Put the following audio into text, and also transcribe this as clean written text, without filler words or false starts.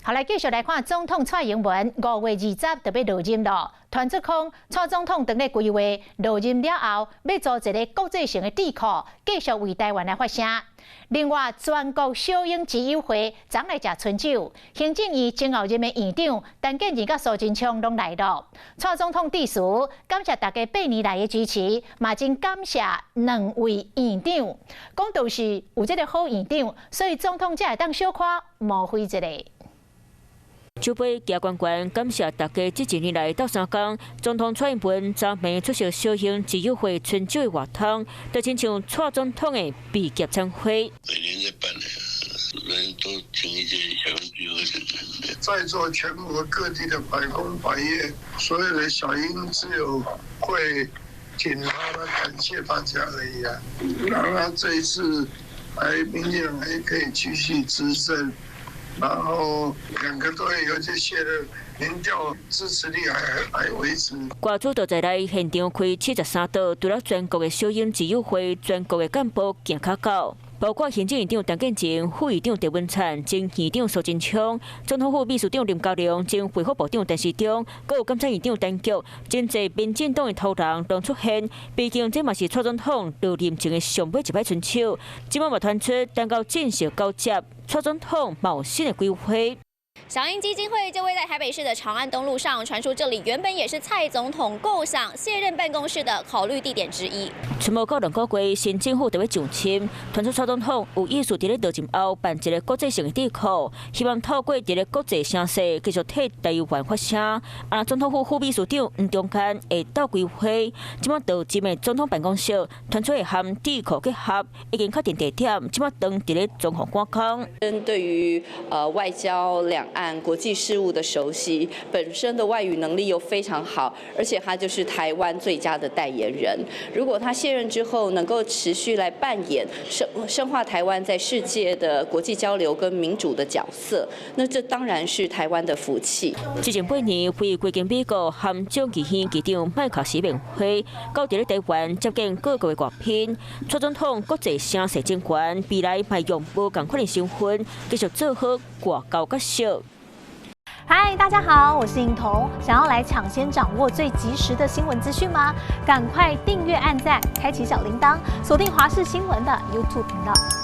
后来继续来看总统蔡英文5月20就要落任了。传出讲，蔡总统当咧规划落任了后，要做一个国际性的智库，继续为台湾来发声。另外，全国小英之友会昨来食春酒，行政院前后任的院长陈建仁甲苏贞昌拢来了。蔡总统致辞，感谢大家8年来的支持，嘛真感谢2位院长。讲到是有这个好院长，所以总统才会当小看莫非一个。酒杯加关关，感谢大家这1年来斗3工。总统蔡英文昨暝出席小英之友会春酒的活动，就亲像蔡总统的毕业餐会。每年在办的，人都请一些小英之友会。在座全国各地的百工百业，所有的小英之友会，请他们感谢大家而已啊，让他这一次明年还可以继续执政。然后2个多月有这些的民调支持率还维持。挂主就在来现场开73道，除了全国的小英之友会，全国的干部行卡到。包括行政院长陈建仁、副院长陈文灿、前院长苏贞昌、总统府秘书长林佳龙、前卫福部长陈时中，还有监察院长陈菊，真侪民进党的头人拢出现。毕竟这嘛是蔡总统落任前的上尾一摆春秋，今晚嘛传出等到正式交接，蔡总统嘛有新的规划。小英基金会就位在台北市的长安东路上，传出这里原本也是蔡总统构想卸任办公室的考虑地点之一。春末到2个月，新政府就要上任，传出蔡总统有意思伫咧落任后办一个国际性的智库，希望透过伫咧国际声势继续替台湾发声。总统府副秘书长黄中间会斗规划，即马到今的总统办公室传出会和智库结合，已经确定地点，即马当伫咧中华官空。对于外交两岸国际事务的熟悉，本身的外语能力又非常好，而且他就是台湾最佳的代言人。如果他卸任之后能够持续来扮演深化台湾在世界的国际交流跟民主的角色，那这当然是台湾的福气。之前8年飞过境美国，和蒋奇兴局长麦克斯面会，到伫咧台湾接见各国的外宾。蔡总统国际声势真悬，未来卖用无同款的身份，继续做好外交角色。嗨，大家好，我是颖彤。想要来抢先掌握最及时的新闻资讯吗？赶快订阅、按赞、开启小铃铛，锁定华视新闻的 YouTube 频道。